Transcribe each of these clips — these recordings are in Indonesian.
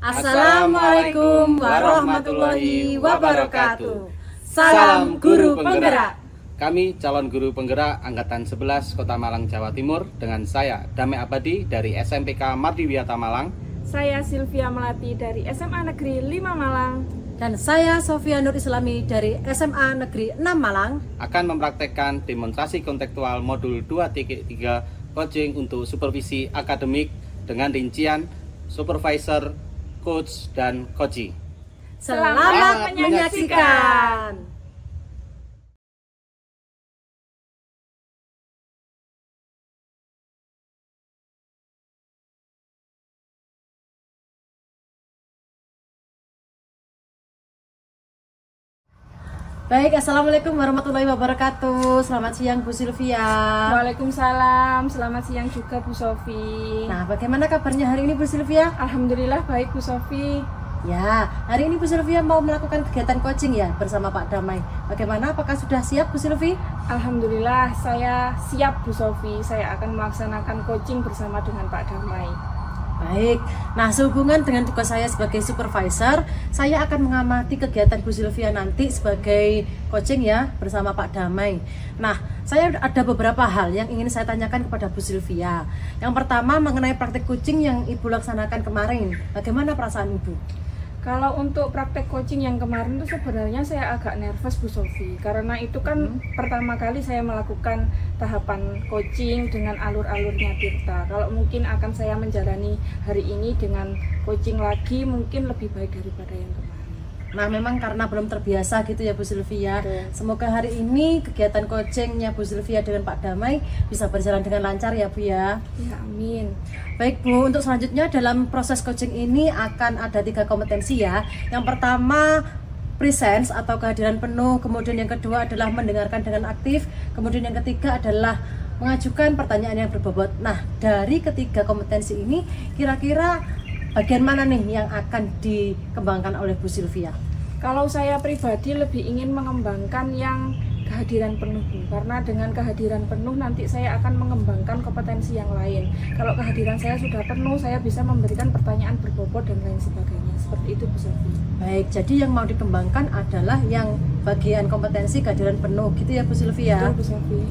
Assalamualaikum warahmatullahi wabarakatuh. Salam Guru Penggerak. Kami calon guru penggerak Angkatan 11 Kota Malang, Jawa Timur dengan saya Damai Abadi dari SMPK Mardiwiyata Malang. Saya Sylvia Melati dari SMA Negeri 5 Malang. Dan saya Sofia Nur Islami dari SMA Negeri 6 Malang akan mempraktekkan demonstrasi kontekstual modul 2.3 coaching untuk supervisi akademik dengan rincian supervisor, coach, dan coaching. Selamat menyaksikan. Baik, Assalamualaikum warahmatullahi wabarakatuh. Selamat siang Bu Sylvia. Waalaikumsalam, selamat siang juga Bu Sofi. Nah, bagaimana kabarnya hari ini Bu Sylvia? Alhamdulillah baik Bu Sofi. Ya, hari ini Bu Sylvia mau melakukan kegiatan coaching ya bersama Pak Damai. Bagaimana, apakah sudah siap Bu Sylvia? Alhamdulillah saya siap Bu Sofi. Saya akan melaksanakan coaching bersama dengan Pak Damai. Baik, nah sehubungan dengan tugas saya sebagai supervisor, saya akan mengamati kegiatan Bu Sylvia nanti sebagai coaching ya bersama Pak Damai. Nah, saya ada beberapa hal yang ingin saya tanyakan kepada Bu Sylvia. Yang pertama mengenai praktik coaching yang Ibu laksanakan kemarin, bagaimana perasaan Ibu? Kalau untuk praktek coaching yang kemarin itu sebenarnya saya agak nervous Bu Sofi. Karena itu kan pertama kali saya melakukan tahapan coaching dengan alur-alurnya Tirta. Kalau mungkin akan saya menjalani hari ini dengan coaching lagi mungkin lebih baik daripada yang kemarin. Nah, memang karena belum terbiasa gitu ya Bu Sylvia. Semoga hari ini kegiatan coachingnya Bu Sylvia dengan Pak Damai bisa berjalan dengan lancar ya Bu ya. Ya, amin. Baik Bu, untuk selanjutnya dalam proses coaching ini akan ada 3 kompetensi ya. Yang pertama presence atau kehadiran penuh, kemudian yang kedua adalah mendengarkan dengan aktif, kemudian yang ketiga adalah mengajukan pertanyaan yang berbobot. Nah, dari ketiga kompetensi ini kira-kira bagian mana nih yang akan dikembangkan oleh Bu Sylvia? Kalau saya pribadi lebih ingin mengembangkan yang kehadiran penuh, karena dengan kehadiran penuh nanti saya akan mengembangkan kompetensi yang lain. Kalau kehadiran saya sudah penuh, saya bisa memberikan pertanyaan berbobot dan lain sebagainya. Seperti itu Bu Sofi. Baik, jadi yang mau dikembangkan adalah yang bagian kompetensi kehadiran penuh gitu ya Bu Sylvia? Betul Bu Sofi.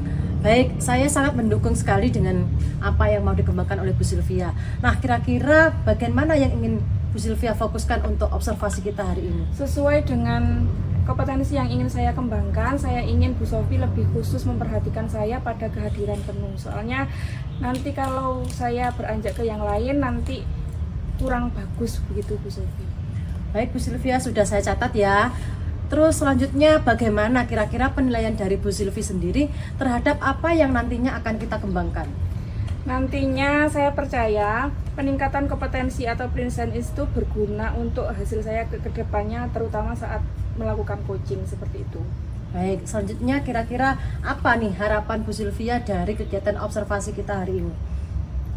Baik, saya sangat mendukung sekali dengan apa yang mau dikembangkan oleh Bu Sylvia. Nah, kira-kira bagian mana yang ingin Bu Sylvia fokuskan untuk observasi kita hari ini? Sesuai dengan kompetensi yang ingin saya kembangkan, saya ingin Bu Sofi lebih khusus memperhatikan saya pada kehadiran penuh. Soalnya nanti kalau saya beranjak ke yang lain nanti kurang bagus begitu Bu Sofi. Baik Bu Sylvia, sudah saya catat ya. Terus selanjutnya bagaimana kira-kira penilaian dari Bu Sylvia sendiri terhadap apa yang nantinya akan kita kembangkan? Nantinya saya percaya peningkatan kompetensi atau presence itu berguna untuk hasil saya ke depannya, terutama saat melakukan coaching seperti itu. Baik, selanjutnya kira-kira apa nih harapan Bu Sylvia dari kegiatan observasi kita hari ini?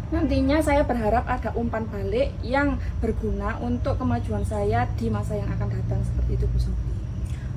Nantinya saya berharap ada umpan balik yang berguna untuk kemajuan saya di masa yang akan datang, seperti itu Bu Sofi.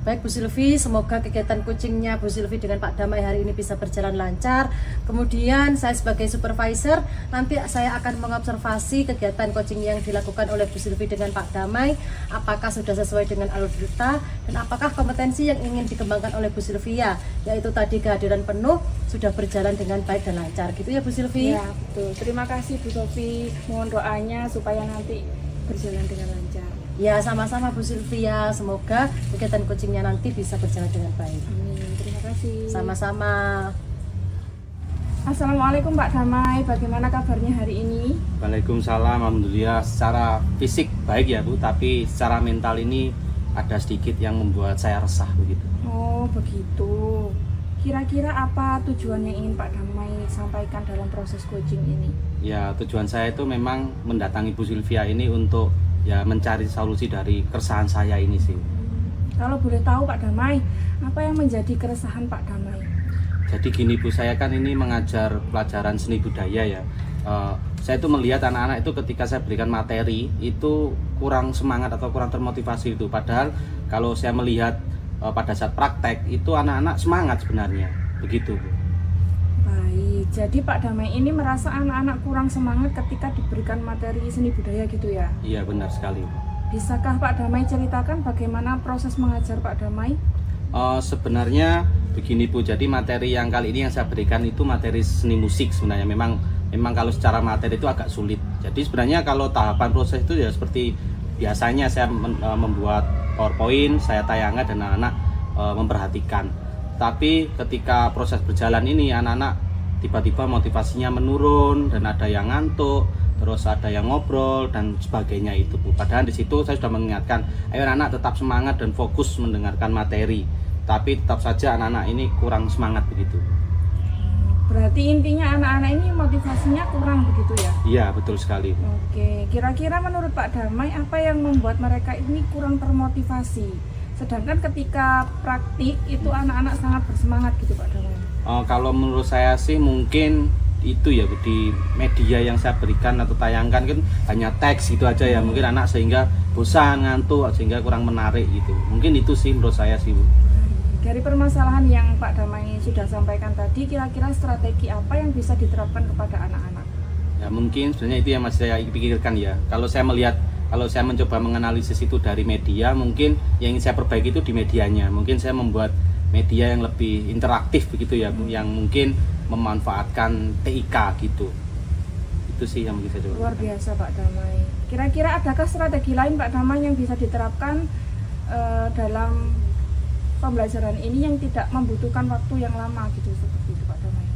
Baik Bu Sylvia, semoga kegiatan coachingnya Bu Sylvia dengan Pak Damai hari ini bisa berjalan lancar. Kemudian saya sebagai supervisor nanti saya akan mengobservasi kegiatan coaching yang dilakukan oleh Bu Sylvia dengan Pak Damai, apakah sudah sesuai dengan alur Tirta dan apakah kompetensi yang ingin dikembangkan oleh Bu Sylvia, yaitu tadi kehadiran penuh, sudah berjalan dengan baik dan lancar gitu ya Bu Sylvia. Ya betul, terima kasih Bu Sofi, mohon doanya supaya nanti berjalan dengan lancar. Ya, sama-sama Bu Sylvia, semoga kegiatan coachingnya nanti bisa berjalan dengan baik. Amin, terima kasih. Sama-sama. Assalamualaikum Pak Damai, bagaimana kabarnya hari ini? Waalaikumsalam, alhamdulillah. Secara fisik baik ya Bu, tapi secara mental ini ada sedikit yang membuat saya resah begitu. Oh begitu. Kira-kira apa tujuan yang ingin Pak Damai sampaikan dalam proses coaching ini? Ya, tujuan saya itu memang mendatangi Bu Sylvia ini untuk ya mencari solusi dari keresahan saya ini sih. Kalau boleh tahu Pak Damai, apa yang menjadi keresahan Pak Damai? Jadi gini Bu, saya kan ini mengajar pelajaran seni budaya ya. Saya itu melihat anak-anak itu ketika saya berikan materi itu kurang semangat atau kurang termotivasi itu. Padahal kalau saya melihat pada saat praktek itu anak-anak semangat sebenarnya, begitu Bu. Baik, jadi Pak Damai ini merasa anak-anak kurang semangat ketika diberikan materi seni budaya gitu ya? Iya, benar sekali. Bisakah Pak Damai ceritakan bagaimana proses mengajar Pak Damai? Sebenarnya begini Bu, jadi materi yang kali ini yang saya berikan itu materi seni musik sebenarnya. Memang kalau secara materi itu agak sulit. Jadi sebenarnya kalau tahapan proses itu ya seperti biasanya saya membuat PowerPoint, saya tayangkan dan anak-anak memperhatikan. Tapi ketika proses berjalan ini anak-anak tiba-tiba motivasinya menurun dan ada yang ngantuk, terus ada yang ngobrol dan sebagainya itu Bu. Padahal di situ saya sudah mengingatkan, ayo anak tetap semangat dan fokus mendengarkan materi. Tapi tetap saja anak-anak ini kurang semangat begitu. Berarti intinya anak-anak ini motivasinya kurang begitu ya? Iya, betul sekali. Oke, kira-kira menurut Pak Damai apa yang membuat mereka ini kurang termotivasi? Sedangkan ketika praktik itu anak-anak sangat bersemangat gitu Pak Damai. Kalau menurut saya sih mungkin itu ya di media yang saya berikan atau tayangkan kan hanya teks gitu aja ya. Mungkin anak sehingga bosan, ngantuk, sehingga kurang menarik gitu. Mungkin itu sih menurut saya sih Bu. Dari permasalahan yang Pak Damai sudah sampaikan tadi, kira-kira strategi apa yang bisa diterapkan kepada anak-anak? Ya mungkin sebenarnya itu yang masih saya pikirkan ya. Kalau saya mencoba menganalisis itu dari media, mungkin yang ingin saya perbaiki itu di medianya. Mungkin saya membuat media yang lebih interaktif begitu ya, yang mungkin memanfaatkan TIK gitu. Itu sih yang mungkin saya coba. Luar biasa Pak Damai. Kira-kira adakah strategi lain Pak Damai yang bisa diterapkan dalam pembelajaran ini yang tidak membutuhkan waktu yang lama gitu seperti itu Pak Damai?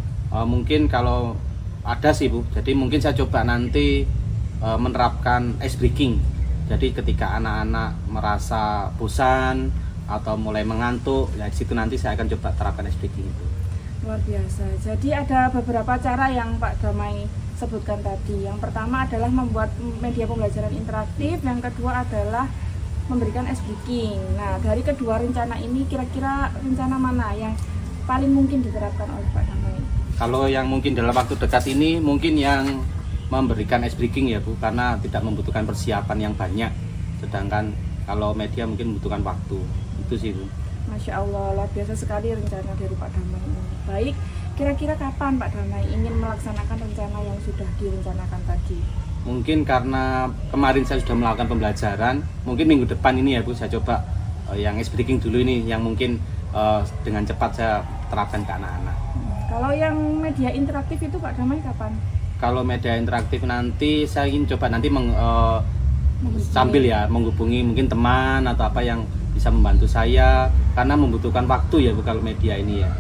Mungkin kalau ada sih Bu, jadi mungkin saya coba nanti menerapkan ice breaking. Jadi ketika anak-anak merasa bosan atau mulai mengantuk, ya situ nanti saya akan coba terapkan ice breaking itu. Luar biasa. Jadi ada beberapa cara yang Pak Damai sebutkan tadi. Yang pertama adalah membuat media pembelajaran interaktif, yang kedua adalah memberikan ice breaking. Nah, dari kedua rencana ini kira-kira rencana mana yang paling mungkin diterapkan oleh Pak Damai? Kalau yang mungkin dalam waktu dekat ini mungkin yang memberikan ice breaking ya Bu, karena tidak membutuhkan persiapan yang banyak. Sedangkan kalau media mungkin membutuhkan waktu. Itu sih Bu. Masya Allah, luar biasa sekali rencana dari Pak Damai ini. Baik, kira-kira kapan Pak Damai ingin melaksanakan rencana yang sudah direncanakan tadi? Mungkin karena kemarin saya sudah melakukan pembelajaran, mungkin minggu depan ini ya Bu, saya coba yang ice breaking dulu ini, yang mungkin dengan cepat saya terapkan ke anak-anak. Kalau yang media interaktif itu Pak Damai kapan? Kalau media interaktif nanti saya ingin coba nanti sambil ya menghubungi mungkin teman atau apa yang bisa membantu saya, karena membutuhkan waktu ya Bu kalau media ini ya.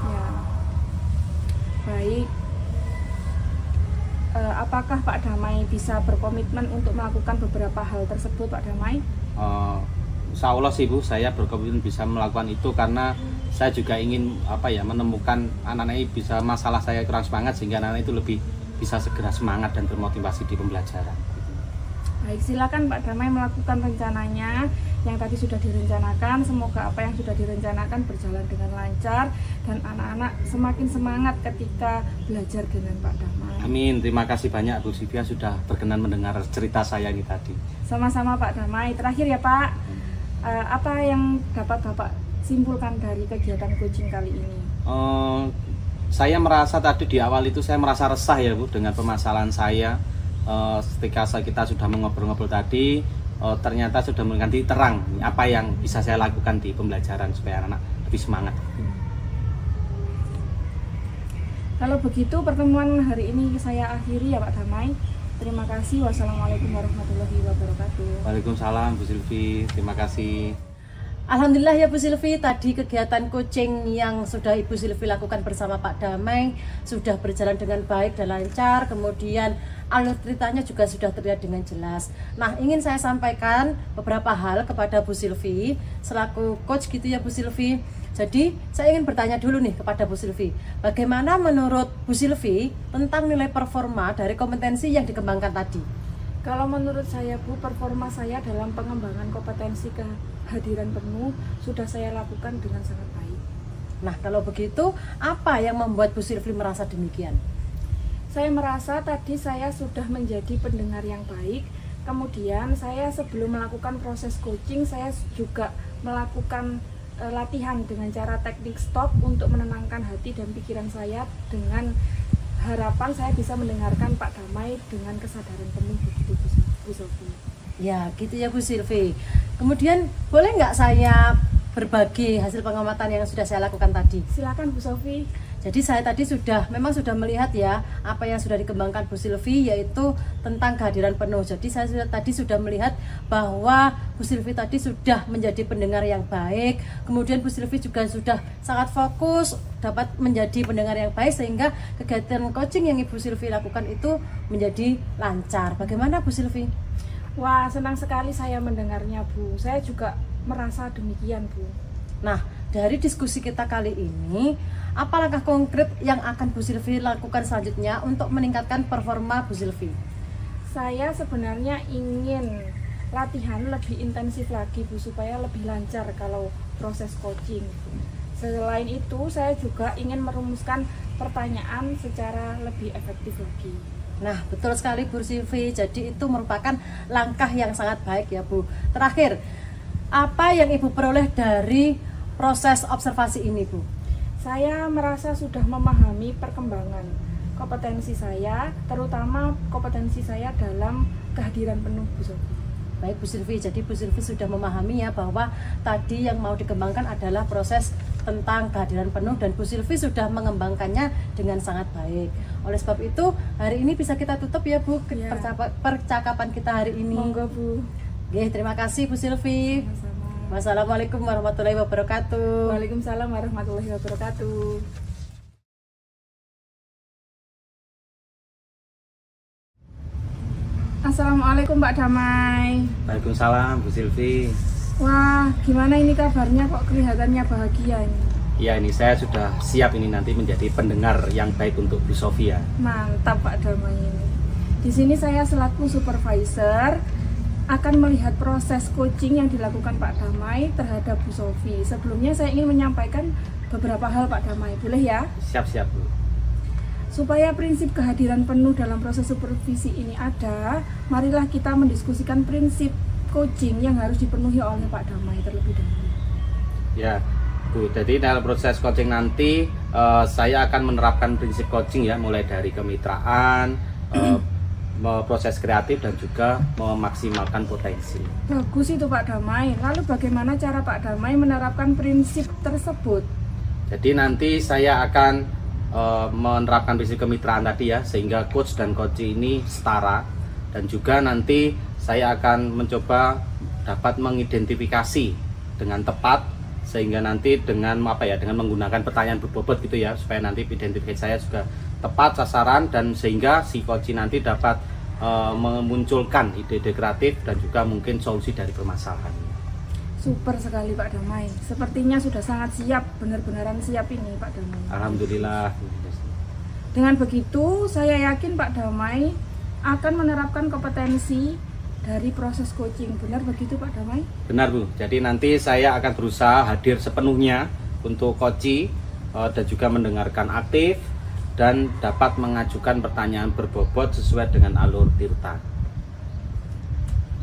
Ya. Baik. Apakah Pak Damai bisa berkomitmen untuk melakukan beberapa hal tersebut Pak Damai? Insya Allah sih Bu, saya berkomitmen bisa melakukan itu karena saya juga ingin menemukan anak-anak ini bisa masalah saya kurang semangat sehingga anak-anak itu lebih bisa segera semangat dan termotivasi di pembelajaran. Baik, silakan Pak Damai melakukan rencananya yang tadi sudah direncanakan. Semoga apa yang sudah direncanakan berjalan dengan lancar dan anak-anak semakin semangat ketika belajar dengan Pak Damai. Amin, terima kasih banyak Bu Sylvia sudah berkenan mendengar cerita saya ini tadi. Sama-sama Pak Damai. Terakhir ya Pak, apa yang dapat Bapak simpulkan dari kegiatan coaching kali ini? Saya merasa tadi di awal itu saya merasa resah ya Bu dengan permasalahan saya. Ketika kita sudah mengobrol-ngobrol tadi, ternyata sudah memberikan titik terang apa yang bisa saya lakukan di pembelajaran supaya anak-anak lebih semangat. Kalau begitu pertemuan hari ini saya akhiri ya Pak Damai. Terima kasih. Wassalamualaikum warahmatullahi wabarakatuh. Waalaikumsalam Bu Sylvie, terima kasih. Alhamdulillah ya Bu Sylvie, tadi kegiatan coaching yang sudah Ibu Sylvie lakukan bersama Pak Damai sudah berjalan dengan baik dan lancar, kemudian alur ceritanya juga sudah terlihat dengan jelas. Nah, ingin saya sampaikan beberapa hal kepada Bu Sylvie selaku coach gitu ya Bu Sylvie. Jadi, saya ingin bertanya dulu nih kepada Bu Sylvie, bagaimana menurut Bu Sylvie tentang nilai performa dari kompetensi yang dikembangkan tadi? Kalau menurut saya Bu, performa saya dalam pengembangan kompetensi kehadiran penuh sudah saya lakukan dengan sangat baik. Nah, kalau begitu, apa yang membuat Bu Sylvie merasa demikian? Saya merasa tadi saya sudah menjadi pendengar yang baik. Kemudian saya sebelum melakukan proses coaching, saya juga melakukan latihan dengan cara teknik stop untuk menenangkan hati dan pikiran saya, dengan harapan saya bisa mendengarkan Pak Damai dengan kesadaran penuh begitu Bu Sofi. Ya gitu ya Bu Silvi. Kemudian boleh nggak saya berbagi hasil pengamatan yang sudah saya lakukan tadi? Silakan Bu Sofi. Jadi saya tadi memang sudah melihat ya apa yang sudah dikembangkan Bu Silvi, yaitu tentang kehadiran penuh. Jadi saya tadi sudah melihat bahwa Bu Silvi tadi sudah menjadi pendengar yang baik. Kemudian Bu Silvi juga sudah sangat fokus dapat menjadi pendengar yang baik, sehingga kegiatan coaching yang Ibu Silvi lakukan itu menjadi lancar. Bagaimana Bu Silvi? Wah, senang sekali saya mendengarnya Bu. Saya juga merasa demikian Bu. Nah, dari diskusi kita kali ini, apa langkah konkret yang akan Bu Silvi lakukan selanjutnya untuk meningkatkan performa Bu Silvi? Saya sebenarnya ingin latihan lebih intensif lagi Bu, supaya lebih lancar kalau proses coaching. Selain itu, saya juga ingin merumuskan pertanyaan secara lebih efektif lagi. Nah, betul sekali Bu Silvi. Jadi itu merupakan langkah yang sangat baik ya Bu. Terakhir, apa yang Ibu peroleh dari proses observasi ini Bu? Saya merasa sudah memahami perkembangan kompetensi saya, terutama kompetensi saya dalam kehadiran penuh Bu Sofi. Baik Bu Silvi, jadi Bu Silvi sudah memahami ya bahwa tadi yang mau dikembangkan adalah proses tentang kehadiran penuh, dan Bu Silvi sudah mengembangkannya dengan sangat baik. Oleh sebab itu, hari ini bisa kita tutup ya Bu, Ya. percakapan kita hari ini. Monggo Bu. Oke, terima kasih Bu Silvi. Sama-sama. Wassalamualaikum warahmatullahi wabarakatuh. Waalaikumsalam warahmatullahi wabarakatuh. Assalamualaikum Pak Damai. Waalaikumsalam Bu Silvi. Wah, gimana ini kabarnya, kok kelihatannya bahagia ini? Ya, ini saya sudah siap ini nanti menjadi pendengar yang baik untuk Bu Sofia. Mantap Pak Damai ini. Di sini saya selaku supervisor akan melihat proses coaching yang dilakukan Pak Damai terhadap Bu Sofi. Sebelumnya saya ingin menyampaikan beberapa hal Pak Damai, boleh ya? Siap-siap Bu. Supaya prinsip kehadiran penuh dalam proses supervisi ini ada, marilah kita mendiskusikan prinsip coaching yang harus dipenuhi oleh Pak Damai terlebih dahulu. Ya Bu, jadi dalam proses coaching nanti saya akan menerapkan prinsip coaching ya, mulai dari kemitraan, proses kreatif, dan juga memaksimalkan potensi. Bagus itu Pak Damai. Lalu bagaimana cara Pak Damai menerapkan prinsip tersebut? Jadi nanti saya akan menerapkan prinsip kemitraan tadi ya, sehingga coach dan coach ini setara, dan juga nanti saya akan mencoba dapat mengidentifikasi dengan tepat, sehingga nanti dengan dengan menggunakan pertanyaan berbobot gitu ya, supaya nanti identifikasi saya juga tepat sasaran, dan sehingga si coach nanti dapat memunculkan ide-ide kreatif dan juga mungkin solusi dari permasalahan. Super sekali Pak Damai. Sepertinya sudah sangat siap, benar-benaran siap ini Pak Damai. Alhamdulillah. Dengan begitu, saya yakin Pak Damai akan menerapkan kompetensi dari proses coaching. Benar begitu Pak Damai? Benar Bu. Jadi nanti saya akan berusaha hadir sepenuhnya untuk coaching dan juga mendengarkan aktif dan dapat mengajukan pertanyaan berbobot sesuai dengan alur Tirta.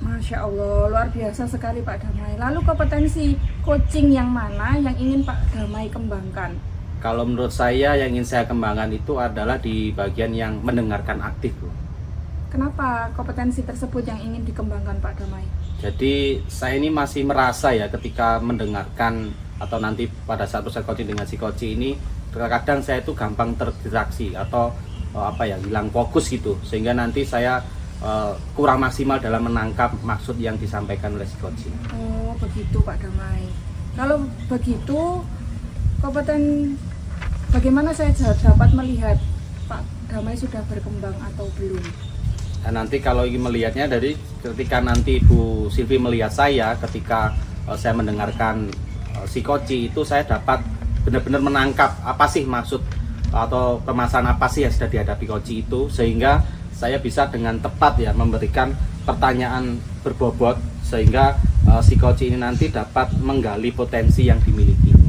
Masya Allah, luar biasa sekali Pak Damai. Lalu kompetensi coaching yang mana yang ingin Pak Damai kembangkan? Kalau menurut saya yang ingin saya kembangkan itu adalah di bagian yang mendengarkan aktif Bu. Kenapa kompetensi tersebut yang ingin dikembangkan Pak Damai? Jadi saya ini masih merasa ya, ketika mendengarkan atau nanti pada saat proses coaching dengan si coach ini, terkadang saya itu gampang terdistraksi atau hilang fokus gitu, sehingga nanti saya kurang maksimal dalam menangkap maksud yang disampaikan oleh si coach. Oh begitu Pak Damai. Kalau begitu, bagaimana saya dapat melihat Pak Damai sudah berkembang atau belum? Nah, nanti kalau ingin melihatnya dari ketika nanti Bu Silvi melihat saya ketika saya mendengarkan si coach itu, saya dapat benar-benar menangkap apa sih maksud atau permasalahan apa sih yang sudah dihadapi coach itu, sehingga saya bisa dengan tepat ya memberikan pertanyaan berbobot, sehingga si coach ini nanti dapat menggali potensi yang dimilikinya.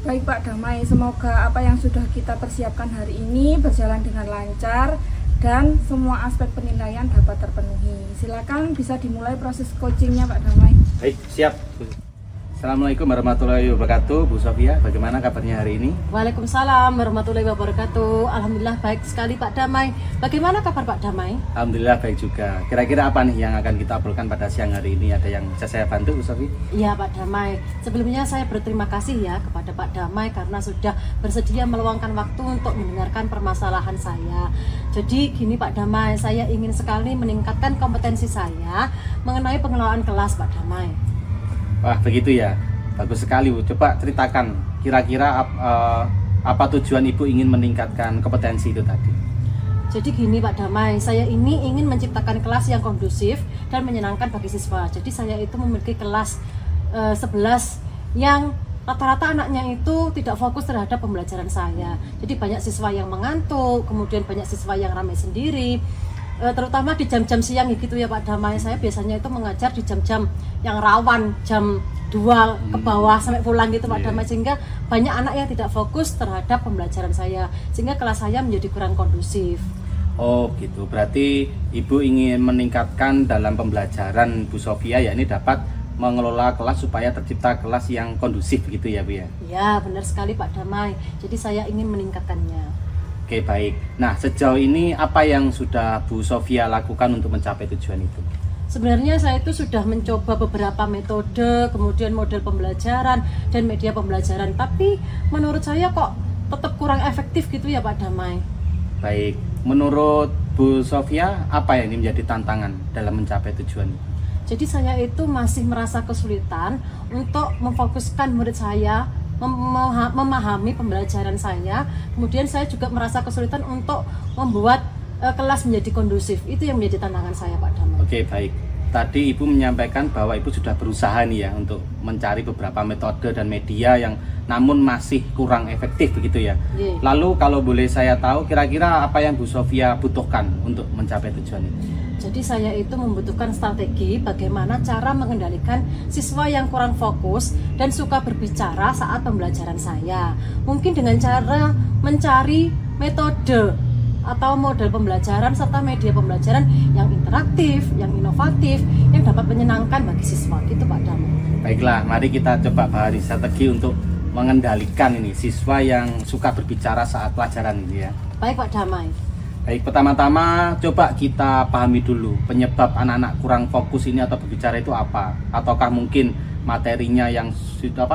Baik Pak Damai, semoga apa yang sudah kita persiapkan hari ini berjalan dengan lancar dan semua aspek penilaian dapat terpenuhi. Silakan bisa dimulai proses coachingnya Pak Damai. Baik, siap. Assalamualaikum warahmatullahi wabarakatuh. Bu Sofia, bagaimana kabarnya hari ini? Waalaikumsalam warahmatullahi wabarakatuh. Alhamdulillah baik sekali Pak Damai. Bagaimana kabar Pak Damai? Alhamdulillah baik juga. Kira-kira apa nih yang akan kita obrolkan pada siang hari ini? Ada yang bisa saya bantu, Bu Sofi? Iya Pak Damai. Sebelumnya saya berterima kasih ya kepada Pak Damai karena sudah bersedia meluangkan waktu untuk mendengarkan permasalahan saya. Jadi gini Pak Damai, saya ingin sekali meningkatkan kompetensi saya mengenai pengelolaan kelas Pak Damai. Wah, begitu ya. Bagus sekali, Bu. Coba ceritakan kira-kira apa tujuan Ibu ingin meningkatkan kompetensi itu tadi? Jadi gini Pak Damai, saya ini ingin menciptakan kelas yang kondusif dan menyenangkan bagi siswa. Jadi saya itu memiliki kelas 11 yang rata-rata anaknya itu tidak fokus terhadap pembelajaran saya. Jadi banyak siswa yang mengantuk, kemudian banyak siswa yang ramai sendiri. Terutama di jam-jam siang gitu ya Pak Damai. Saya biasanya itu mengajar di jam-jam yang rawan, jam 2 ke bawah sampai pulang gitu Pak Damai, sehingga banyak anak yang tidak fokus terhadap pembelajaran saya, sehingga kelas saya menjadi kurang kondusif. Oh gitu, berarti Ibu ingin meningkatkan dalam pembelajaran Bu Sofia, ya ini dapat mengelola kelas supaya tercipta kelas yang kondusif gitu ya Bu ya? Ya benar sekali Pak Damai, jadi saya ingin meningkatkannya. Oke baik, nah sejauh ini apa yang sudah Bu Sofia lakukan untuk mencapai tujuan itu? Sebenarnya saya itu sudah mencoba beberapa metode, kemudian model pembelajaran dan media pembelajaran, tapi menurut saya kok tetap kurang efektif gitu ya Pak Damai. Baik, menurut Bu Sofia apa yang ini menjadi tantangan dalam mencapai tujuan itu? Jadi saya itu masih merasa kesulitan untuk memfokuskan murid saya, memahami pembelajaran saya. Kemudian saya juga merasa kesulitan untuk membuat kelas menjadi kondusif. Itu yang menjadi tantangan saya Pak Damai. Oke baik, tadi Ibu menyampaikan bahwa Ibu sudah berusaha nih ya untuk mencari beberapa metode dan media yang namun masih kurang efektif begitu ya. Lalu kalau boleh saya tahu kira-kira apa yang Bu Sofia butuhkan untuk mencapai tujuan itu? Jadi saya itu membutuhkan strategi bagaimana cara mengendalikan siswa yang kurang fokus dan suka berbicara saat pembelajaran saya. Mungkin dengan cara mencari metode atau model pembelajaran serta media pembelajaran yang interaktif, yang inovatif, yang dapat menyenangkan bagi siswa gitu Pak Damai. Baiklah, mari kita coba bahas strategi untuk mengendalikan ini siswa yang suka berbicara saat pelajaran ini ya. Baik Pak Damai. Baik, pertama-tama coba kita pahami dulu penyebab anak-anak kurang fokus ini atau berbicara itu apa? Ataukah mungkin materinya yang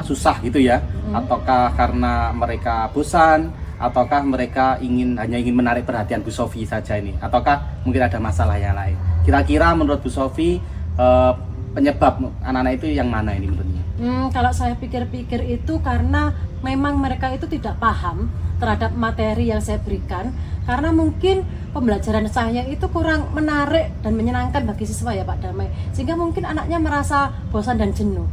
susah gitu ya? Ataukah karena mereka bosan? Ataukah mereka hanya ingin menarik perhatian Bu Sofi saja ini? Ataukah mungkin ada masalah yang lain? Kira-kira menurut Bu Sofi penyebab anak-anak itu yang mana ini menurutnya? Kalau saya pikir-pikir itu karena memang mereka itu tidak paham terhadap materi yang saya berikan, karena mungkin pembelajaran saya itu kurang menarik dan menyenangkan bagi siswa ya Pak Damai, sehingga mungkin anaknya merasa bosan dan jenuh.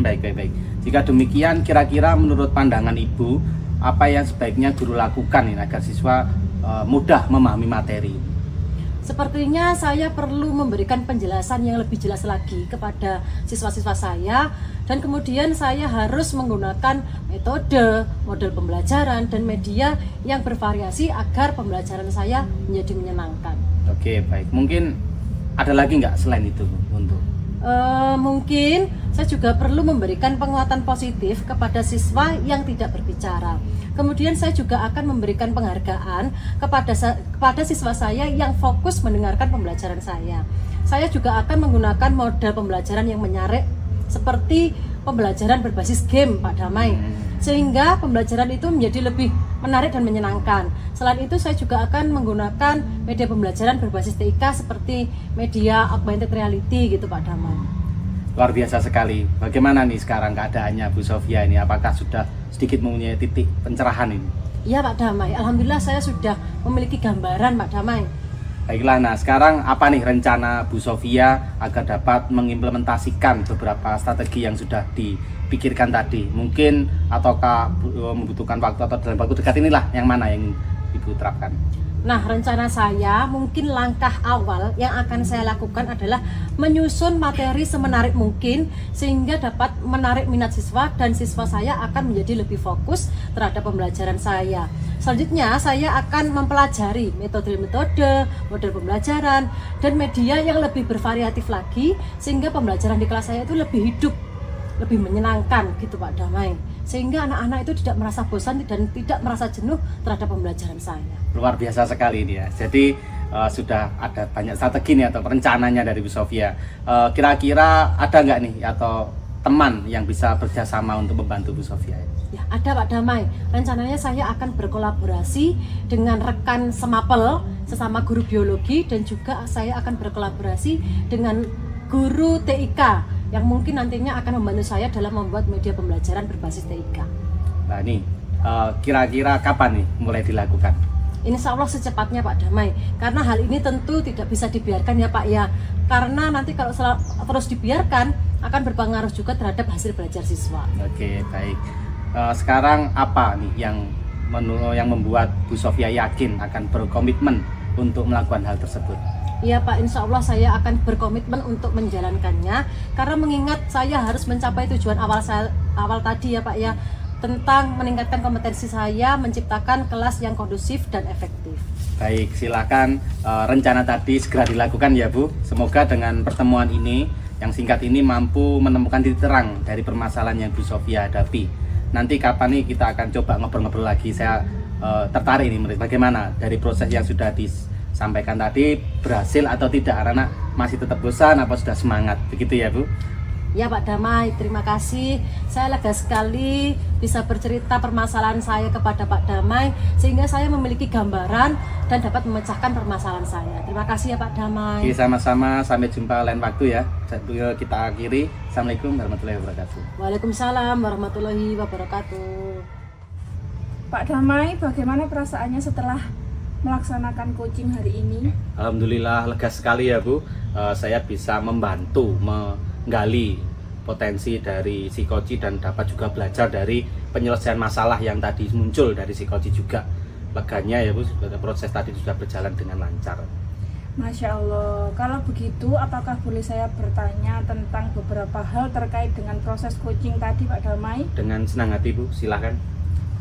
Baik. Jika demikian, kira-kira menurut pandangan Ibu, apa yang sebaiknya guru lakukan ini agar siswa mudah memahami materi? Sepertinya saya perlu memberikan penjelasan yang lebih jelas lagi kepada siswa-siswa saya, dan kemudian saya harus menggunakan metode, model pembelajaran, dan media yang bervariasi agar pembelajaran saya menjadi menyenangkan. Oke, baik. Mungkin ada lagi nggak selain itu untuk? Mungkin saya juga perlu memberikan penguatan positif kepada siswa yang tidak berbicara. Kemudian saya juga akan memberikan penghargaan kepada siswa saya yang fokus mendengarkan pembelajaran saya. Saya juga akan menggunakan model pembelajaran yang menarik seperti pembelajaran berbasis game Pak Damai, sehingga pembelajaran itu menjadi lebih menarik dan menyenangkan. Selain itu saya juga akan menggunakan media pembelajaran berbasis TIK seperti media augmented reality gitu Pak Damai. Luar biasa sekali. Bagaimana nih sekarang keadaannya Bu Sofia ini? Apakah sudah sedikit mempunyai titik pencerahan ini? Iya Pak Damai, alhamdulillah saya sudah memiliki gambaran Pak Damai. Baiklah, nah sekarang apa nih rencana Bu Sofia agar dapat mengimplementasikan beberapa strategi yang sudah dipikirkan tadi? Mungkin ataukah membutuhkan waktu atau dalam waktu dekat inilah yang mana yang Ibu terapkan? Nah, rencana saya mungkin langkah awal yang akan saya lakukan adalah menyusun materi semenarik mungkin sehingga dapat menarik minat siswa dan siswa saya akan menjadi lebih fokus terhadap pembelajaran saya. Selanjutnya, saya akan mempelajari metode-metode, model pembelajaran, dan media yang lebih bervariatif lagi sehingga pembelajaran di kelas saya itu lebih hidup, lebih menyenangkan gitu Pak Damai, sehingga anak-anak itu tidak merasa bosan dan tidak merasa jenuh terhadap pembelajaran saya. Luar biasa sekali ini ya. Jadi sudah ada banyak strategi nih atau rencananya dari Bu Sofia. Kira-kira ada nggak nih atau teman yang bisa bekerjasama untuk membantu Bu Sofia? Ya, ada Pak Damai. Rencananya saya akan berkolaborasi dengan rekan semapel sesama guru biologi, dan juga saya akan berkolaborasi dengan guru TIK yang mungkin nantinya akan membantu saya dalam membuat media pembelajaran berbasis TIK. Nah ini kira-kira kapan nih mulai dilakukan? Insya Allah secepatnya Pak Damai, karena hal ini tentu tidak bisa dibiarkan ya Pak ya, karena nanti kalau terus dibiarkan akan berpengaruh juga terhadap hasil belajar siswa. Oke, baik. Sekarang apa nih yang membuat Bu Sofia yakin akan berkomitmen untuk melakukan hal tersebut? Iya Pak, insya Allah saya akan berkomitmen untuk menjalankannya, karena mengingat saya harus mencapai tujuan awal tadi ya Pak ya, tentang meningkatkan kompetensi saya menciptakan kelas yang kondusif dan efektif. Baik, silakan rencana tadi segera dilakukan ya Bu. Semoga dengan pertemuan ini yang singkat ini mampu menemukan titik terang dari permasalahan yang Bu Sofia hadapi. Nanti kapan nih kita akan coba ngobrol-ngobrol lagi. Saya tertarik nih bagaimana dari proses yang sudah disampaikan tadi, berhasil atau tidak, anak-anak masih tetap bosan apa sudah semangat, begitu ya Bu? Ya Pak Damai, terima kasih. Saya lega sekali bisa bercerita permasalahan saya kepada Pak Damai, sehingga saya memiliki gambaran dan dapat memecahkan permasalahan saya. Terima kasih ya Pak Damai. Oke, sama-sama, sampai jumpa lain waktu ya. Kita akhiri. Assalamualaikum warahmatullahi wabarakatuh. Waalaikumsalam warahmatullahi wabarakatuh. Pak Damai, bagaimana perasaannya setelah melaksanakan coaching hari ini? Alhamdulillah lega sekali ya Bu. Saya bisa membantu menggali potensi dari psikoci dan dapat juga belajar dari penyelesaian masalah yang tadi muncul dari psikoci juga. Leganya ya Bu, proses tadi sudah berjalan dengan lancar. Masya Allah. Kalau begitu, apakah boleh saya bertanya tentang beberapa hal terkait dengan proses coaching tadi Pak Damai? Dengan senang hati Bu, silahkan.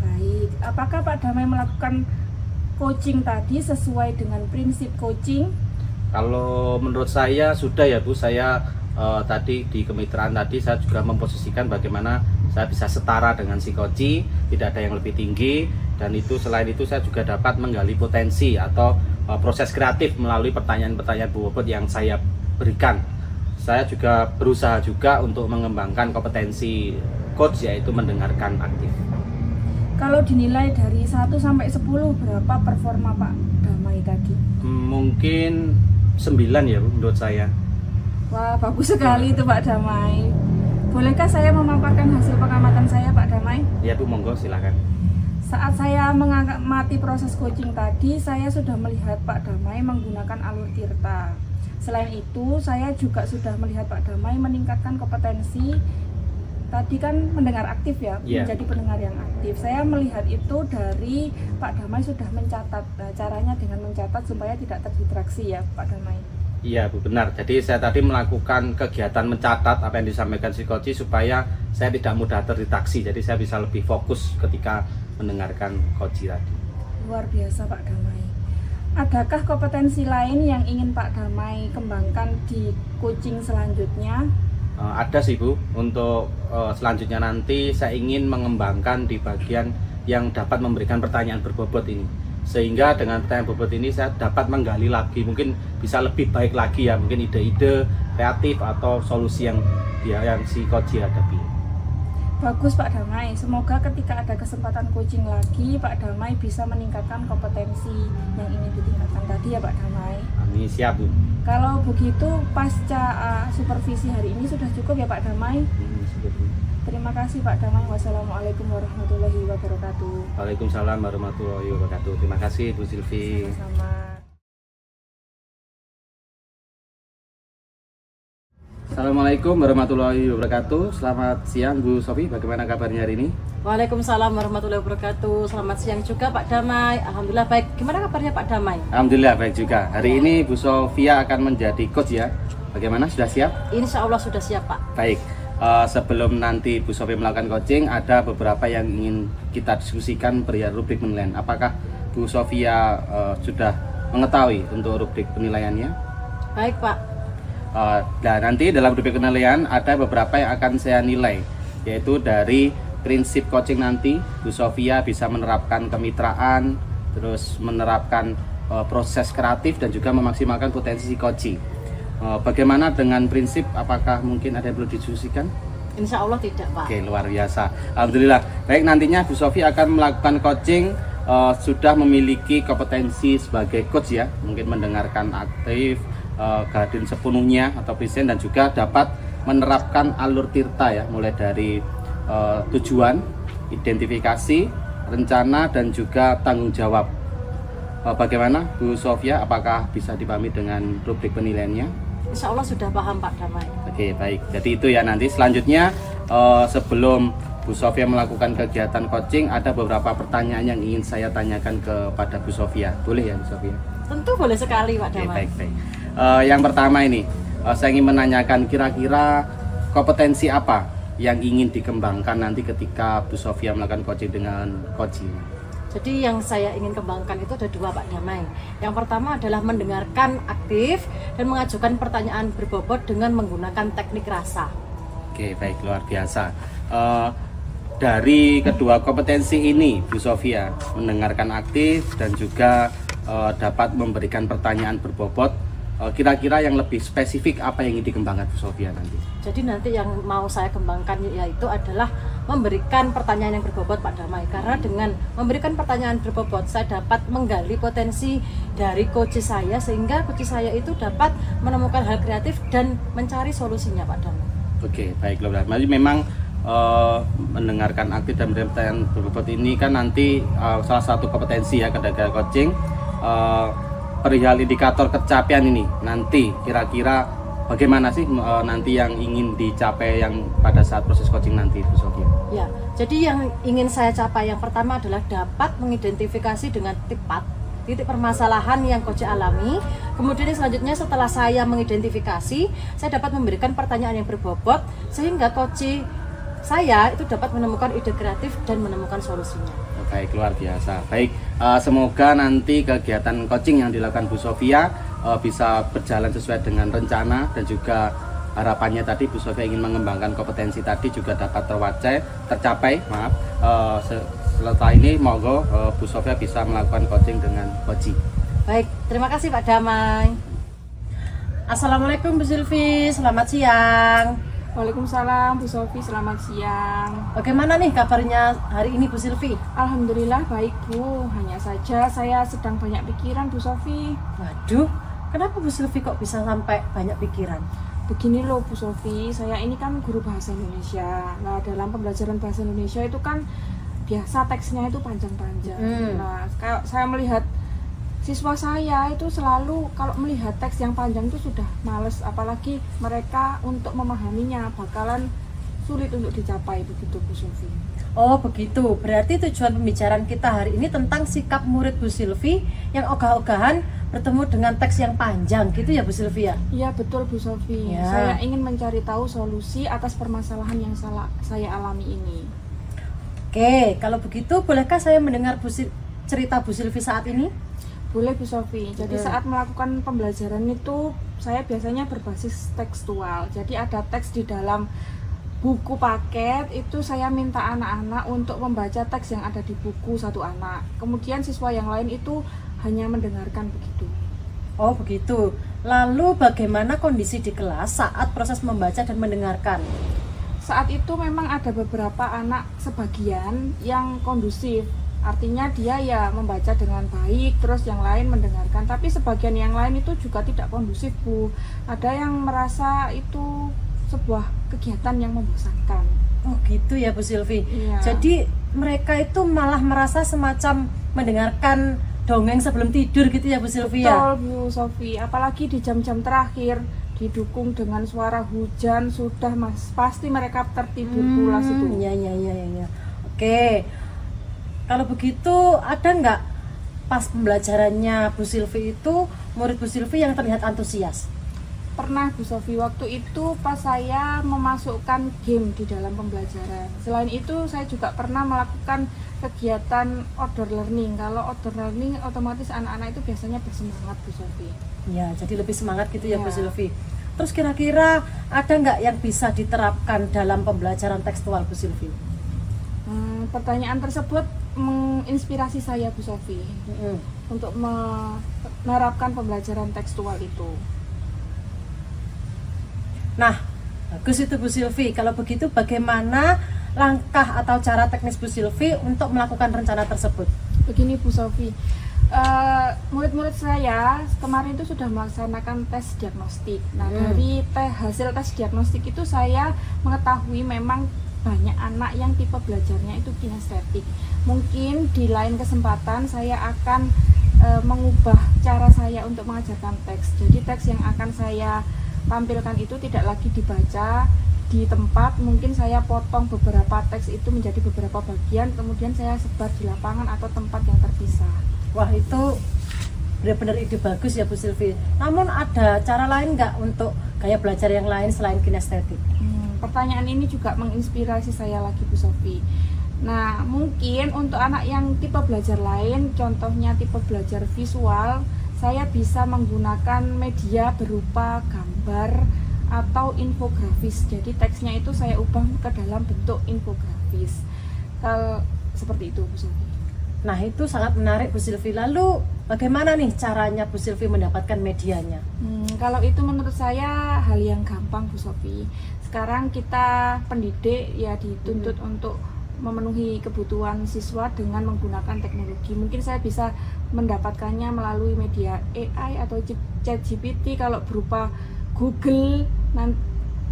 Baik, apakah Pak Damai melakukan coaching tadi sesuai dengan prinsip coaching? Kalau menurut saya sudah ya Bu. Saya tadi di kemitraan tadi saya juga memposisikan bagaimana saya bisa setara dengan psikoci, tidak ada yang lebih tinggi, dan itu selain itu saya juga dapat menggali potensi atau proses kreatif melalui pertanyaan-pertanyaan Bu Bobot yang saya berikan. Saya juga berusaha juga untuk mengembangkan kompetensi coach, yaitu mendengarkan aktif. Kalau dinilai dari 1 sampai 10 berapa performa Pak Damai tadi? Mungkin 9 ya Bu, menurut saya. Wah, bagus sekali itu Pak Damai. Bolehkah saya memaparkan hasil pengamatan saya Pak Damai? Ya Bu, monggo silakan. Saat saya mengamati proses coaching tadi, saya sudah melihat Pak Damai menggunakan alur Tirta. Selain itu, saya juga sudah melihat Pak Damai meningkatkan kompetensi. Tadi kan mendengar aktif ya, menjadi pendengar yang aktif. Saya melihat itu dari Pak Damai sudah mencatat. Caranya dengan mencatat supaya tidak terdistraksi ya Pak Damai. Iya Bu, benar. Jadi saya tadi melakukan kegiatan mencatat apa yang disampaikan psikoci supaya saya tidak mudah terdistraksi. Jadi saya bisa lebih fokus ketika mendengarkan coach tadi. Luar biasa Pak Damai. Adakah kompetensi lain yang ingin Pak Damai kembangkan di coaching selanjutnya? Ada sih Bu. Untuk selanjutnya nanti saya ingin mengembangkan di bagian yang dapat memberikan pertanyaan berbobot ini. Sehingga dengan pertanyaan bobot ini saya dapat menggali lagi, mungkin bisa lebih baik lagi ya, mungkin ide-ide kreatif atau solusi yang si coach hadapi. Bagus Pak Damai, semoga ketika ada kesempatan coaching lagi Pak Damai bisa meningkatkan kompetensi yang ingin ditingkatkan tadi ya Pak Damai. Amin, siap Bu. Kalau begitu pasca supervisi hari ini sudah cukup ya Pak Damai? Terima kasih Pak Damai. Wassalamualaikum warahmatullahi wabarakatuh. Waalaikumsalam warahmatullahi wabarakatuh. Terima kasih Bu Silvi. Sama-sama. Assalamualaikum warahmatullahi wabarakatuh. Selamat siang Bu Sofi, bagaimana kabarnya hari ini? Waalaikumsalam warahmatullahi wabarakatuh. Selamat siang juga Pak Damai. Alhamdulillah baik. Gimana kabarnya Pak Damai? Alhamdulillah baik juga. Hari ini Bu Sofia akan menjadi coach ya. Bagaimana, sudah siap? Insya Allah sudah siap Pak. Baik. Sebelum nanti Bu Sofi melakukan coaching, ada beberapa yang ingin kita diskusikan perihal rubrik penilaian. Apakah Bu Sofia sudah mengetahui untuk rubrik penilaiannya? Baik Pak. Dan nanti dalam rubrik penilaian ada beberapa yang akan saya nilai, yaitu dari prinsip coaching nanti Bu Sofia bisa menerapkan kemitraan, terus menerapkan proses kreatif dan juga memaksimalkan potensi si coaching. Bagaimana dengan prinsip, apakah mungkin ada yang perlu didiskusikan? Insya Allah tidak Pak. Oke, luar biasa. Alhamdulillah. Baik, nantinya Bu Sofia akan melakukan coaching, sudah memiliki kompetensi sebagai coach ya, mungkin mendengarkan aktif, hadir sepenuhnya atau present, dan juga dapat menerapkan alur tirta ya, mulai dari tujuan, identifikasi, rencana, dan juga tanggung jawab. Bagaimana Bu Sofia, apakah bisa dipahami dengan rubrik penilaiannya? Insya Allah sudah paham Pak Damai. Oke, baik. Jadi itu ya, nanti selanjutnya sebelum Bu Sofia melakukan kegiatan coaching, ada beberapa pertanyaan yang ingin saya tanyakan kepada Bu Sofia. Boleh ya Bu Sofia? Tentu boleh sekali Pak Oke, Damai. baik. Yang pertama ini, saya ingin menanyakan kira-kira kompetensi apa yang ingin dikembangkan nanti ketika Bu Sofia melakukan coaching dengan coaching. Jadi yang saya ingin kembangkan itu ada dua Pak Damai. Yang pertama adalah mendengarkan aktif dan mengajukan pertanyaan berbobot dengan menggunakan teknik rasa. Oke, baik, luar biasa. Dari kedua kompetensi ini Bu Sofia, mendengarkan aktif dan juga dapat memberikan pertanyaan berbobot, kira-kira yang lebih spesifik apa yang ingin dikembangkan Bu Sofia nanti? Jadi nanti yang mau saya kembangkan yaitu adalah memberikan pertanyaan yang berbobot Pak Damai. Karena dengan memberikan pertanyaan berbobot, saya dapat menggali potensi dari coach saya, sehingga coach saya itu dapat menemukan hal kreatif dan mencari solusinya Pak Damai. Oke, baik, jadi memang mendengarkan aktif dan memberikan pertanyaan berbobot ini kan nanti salah satu kompetensi ya ketika coaching. Perihal indikator capaian ini nanti kira-kira bagaimana sih nanti yang ingin dicapai yang pada saat proses coaching nanti Bu Sofia? Ya, jadi yang ingin saya capai yang pertama adalah dapat mengidentifikasi dengan tepat titik permasalahan yang coach alami. Kemudian selanjutnya setelah saya mengidentifikasi, saya dapat memberikan pertanyaan yang berbobot sehingga coach saya itu dapat menemukan ide kreatif dan menemukan solusinya. Baik, luar biasa. Baik, semoga nanti kegiatan coaching yang dilakukan Bu Sofia bisa berjalan sesuai dengan rencana, dan juga harapannya tadi Bu Sofia ingin mengembangkan kompetensi tadi juga dapat tercapai. Setelah ini monggo Bu Sofia bisa melakukan coaching dengan coaching. Baik, terima kasih Pak Damai. Assalamualaikum Bu Silvi, selamat siang. Waalaikumsalam Bu Sofi, selamat siang. Bagaimana nih kabarnya hari ini Bu Silvi? Alhamdulillah baik Bu, hanya saja saya sedang banyak pikiran Bu Sofi. Waduh, kenapa Bu Silvi kok bisa sampai banyak pikiran? Begini loh Bu Sofi, saya ini kan guru bahasa Indonesia. Nah, dalam pembelajaran bahasa Indonesia itu kan biasa teksnya itu panjang-panjang. Nah, kalau saya melihat siswa saya itu selalu kalau melihat teks yang panjang itu sudah males, apalagi mereka untuk memahaminya bakalan sulit untuk dicapai, begitu Bu Silvi. Oh begitu, berarti tujuan pembicaraan kita hari ini tentang sikap murid Bu Silvi yang ogah-ogahan bertemu dengan teks yang panjang gitu ya Bu Silvi ya? Iya betul Bu Silvi, Ya. Saya ingin mencari tahu solusi atas permasalahan yang saya alami ini. Oke, kalau begitu bolehkah saya mendengar cerita Bu Silvi saat ini? Boleh Bu Sofi. Jadi saat melakukan pembelajaran itu saya biasanya berbasis tekstual. Jadi ada teks di dalam buku paket, itu saya minta anak-anak untuk membaca teks yang ada di buku satu anak. Kemudian siswa yang lain itu hanya mendengarkan begitu. Oh begitu. Lalu bagaimana kondisi di kelas saat proses membaca dan mendengarkan? Saat itu memang ada beberapa anak sebagian yang kondusif. Artinya dia ya membaca dengan baik, terus yang lain mendengarkan. Tapi sebagian yang lain itu juga tidak kondusif Bu. Ada yang merasa itu sebuah kegiatan yang membosankan. Oh gitu ya Bu Silvi. Iya. Jadi mereka itu malah merasa semacam mendengarkan dongeng sebelum tidur gitu ya Bu Silvi ya? Betul Bu Sofi. Apalagi di jam-jam terakhir didukung dengan suara hujan, sudah mas pasti mereka tertidur pulas itu. Ya. Oke, kalau begitu ada nggak pas pembelajarannya Bu Silvi itu murid Bu Silvi yang terlihat antusias? Pernah Bu Sofi, waktu itu pas saya memasukkan game di dalam pembelajaran. Selain itu saya juga pernah melakukan kegiatan outdoor learning. Kalau outdoor learning otomatis anak-anak itu biasanya bersemangat Bu Sofi. Ya, jadi lebih semangat gitu ya Bu Ya. Silvi. Terus kira-kira ada nggak yang bisa diterapkan dalam pembelajaran tekstual Bu Silvi? Pertanyaan tersebut menginspirasi saya Bu Sofi untuk menerapkan pembelajaran tekstual itu. Nah, bagus itu Bu Silvi. Kalau begitu bagaimana langkah atau cara teknis Bu Silvi untuk melakukan rencana tersebut? Begini Bu Sofi, murid-murid saya kemarin itu sudah melaksanakan tes diagnostik. Nah, dari hasil tes diagnostik itu saya mengetahui memang banyak anak yang tipe belajarnya itu kinestetik. Mungkin di lain kesempatan saya akan mengubah cara saya untuk mengajarkan teks. Jadi teks yang akan saya tampilkan itu tidak lagi dibaca di tempat, mungkin saya potong beberapa teks itu menjadi beberapa bagian, kemudian saya sebar di lapangan atau tempat yang terpisah. Wah, itu benar-benar ide bagus ya Bu Silvi. Namun ada cara lain nggak untuk gaya belajar yang lain selain kinestetik? Pertanyaan ini juga menginspirasi saya lagi Bu Sofi. Nah, mungkin untuk anak yang tipe belajar lain, contohnya tipe belajar visual, saya bisa menggunakan media berupa gambar atau infografis. Jadi teksnya itu saya ubah ke dalam bentuk infografis. Seperti itu Bu Silvi. Nah, itu sangat menarik Bu Silvi. Lalu bagaimana nih caranya Bu Silvi mendapatkan medianya? Kalau itu menurut saya hal yang gampang Bu Sofi. Sekarang kita pendidik ya dituntut untuk memenuhi kebutuhan siswa dengan menggunakan teknologi. Mungkin saya bisa mendapatkannya melalui media AI atau ChatGPT. Kalau berupa Google,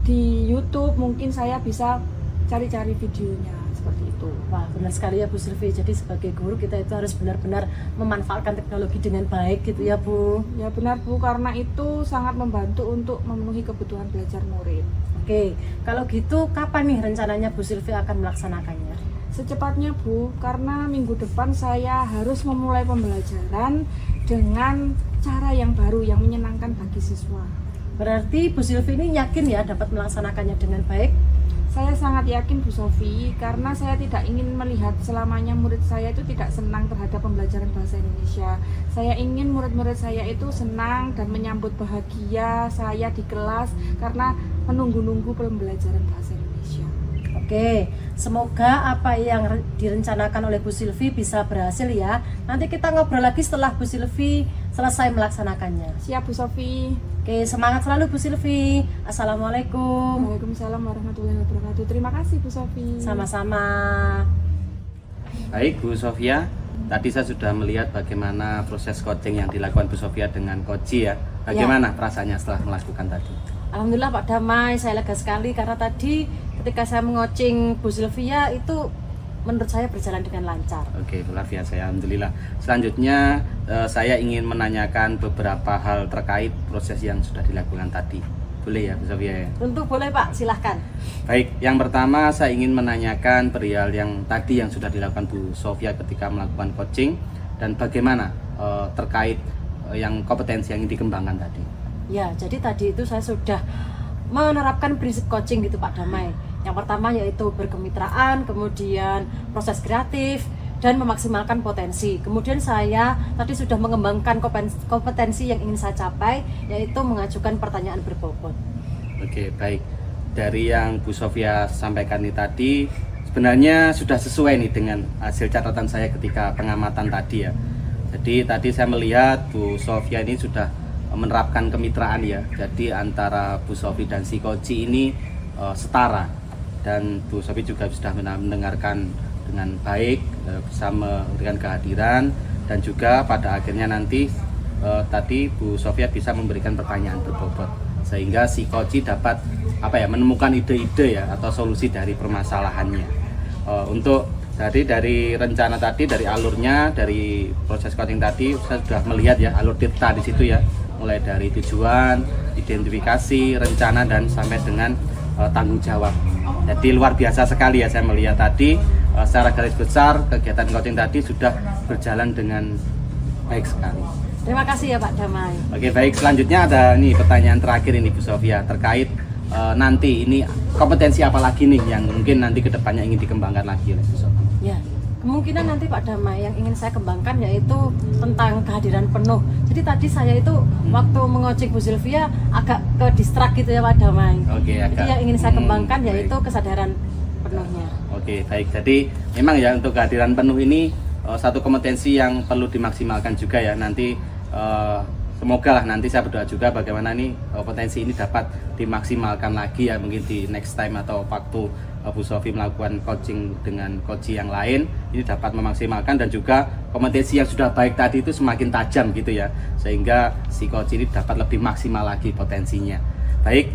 di YouTube mungkin saya bisa cari-cari videonya seperti itu. Wah, benar sekali ya Bu Silvi. Jadi sebagai guru kita itu harus benar-benar memanfaatkan teknologi dengan baik gitu ya Bu. Ya benar Bu, karena itu sangat membantu untuk memenuhi kebutuhan belajar murid. Oke, kalau gitu kapan nih rencananya Bu Silvi akan melaksanakannya? Secepatnya Bu, karena minggu depan saya harus memulai pembelajaran dengan cara yang baru, yang menyenangkan bagi siswa. Berarti Bu Silvi ini yakin ya dapat melaksanakannya dengan baik? Saya sangat yakin Bu Sofi, karena saya tidak ingin melihat selamanya murid saya itu tidak senang terhadap pembelajaran bahasa Indonesia. Saya ingin murid-murid saya itu senang dan menyambut bahagia saya di kelas karena menunggu-nunggu pembelajaran bahasa Indonesia. Oke, semoga apa yang direncanakan oleh Bu Silvi bisa berhasil ya. Nanti kita ngobrol lagi setelah Bu Silvi selesai melaksanakannya. Siap Bu Sofi. Oke, semangat selalu Bu Silvi. Assalamualaikum. Waalaikumsalam warahmatullahi wabarakatuh. Terima kasih Bu Sofi. Sama-sama. Baik Bu Sofia, tadi saya sudah melihat bagaimana proses coaching yang dilakukan Bu Sofia dengan Koji ya. Bagaimana perasaannya setelah melakukan tadi? Alhamdulillah Pak Damai, saya lega sekali karena tadi ketika saya mengocing Bu Silvia itu menurut saya berjalan dengan lancar. Oke, luar biasa ya, alhamdulillah. Selanjutnya saya ingin menanyakan beberapa hal terkait proses yang sudah dilakukan tadi. Boleh ya Bu Sofia ya? Tentu boleh Pak, silahkan. Baik, yang pertama saya ingin menanyakan perihal yang tadi yang sudah dilakukan Bu Sofia ketika melakukan coaching dan bagaimana terkait yang kompetensi yang ingin dikembangkan tadi. Ya, jadi tadi itu saya sudah menerapkan prinsip coaching gitu Pak Damai. Yang pertama yaitu berkemitraan, kemudian proses kreatif, dan memaksimalkan potensi. Kemudian saya tadi sudah mengembangkan kompetensi yang ingin saya capai, yaitu mengajukan pertanyaan berbobot. Oke, baik. Dari yang Bu Sofia sampaikan ini tadi, sebenarnya sudah sesuai nih dengan hasil catatan saya ketika pengamatan tadi ya. Jadi tadi saya melihat Bu Sofia ini sudah menerapkan kemitraan ya. Jadi antara Bu Sofi dan si Koji ini setara. Dan Bu Sofi juga sudah mendengarkan dengan baik, bisa memberikan kehadiran, dan juga pada akhirnya nanti tadi Bu Sofia bisa memberikan pertanyaan berbobot sehingga si Koji dapat menemukan ide-ide ya atau solusi dari permasalahannya. Untuk dari rencana tadi, dari alurnya, dari proses coaching tadi saya sudah melihat ya alur tirta di situ ya, mulai dari tujuan, identifikasi, rencana, dan sampai dengan tanggung jawab. Jadi luar biasa sekali ya, saya melihat tadi secara garis besar kegiatan coaching tadi sudah berjalan dengan baik sekali. Terima kasih ya Pak Damai. Oke, baik, selanjutnya ada nih pertanyaan terakhir ini Bu Sofia terkait nanti ini kompetensi apa lagi nih yang mungkin nanti kedepannya ingin dikembangkan lagi oleh Bu Sofia? Ya, kemungkinan nanti Pak Damai yang ingin saya kembangkan yaitu tentang kehadiran penuh. Jadi tadi saya itu waktu mengojek Bu Sylvia agak ke distrak gitu ya Pak Damai. Oke, Jadi yang ingin saya kembangkan baik. yaitu kesadaran penuhnya. Oke, baik. Jadi memang ya untuk kehadiran penuh ini satu kompetensi yang perlu dimaksimalkan juga ya. Nanti semoga lah, nanti saya berdoa juga bagaimana nih potensi ini dapat dimaksimalkan lagi ya, mungkin di next time atau waktu Bu Sofi melakukan coaching dengan coach yang lain ini dapat memaksimalkan, dan juga kompetensi yang sudah baik tadi itu semakin tajam gitu ya, sehingga si coach ini dapat lebih maksimal lagi potensinya. Baik,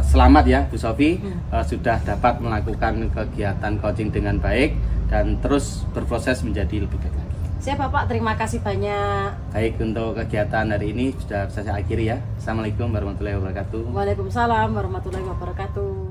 selamat ya Bu Sofi sudah dapat melakukan kegiatan coaching dengan baik dan terus berproses menjadi lebih baik lagi. Siap Bapak, terima kasih banyak. Baik, untuk kegiatan hari ini sudah bisa saya akhiri ya. Assalamualaikum warahmatullahi wabarakatuh. Waalaikumsalam warahmatullahi wabarakatuh.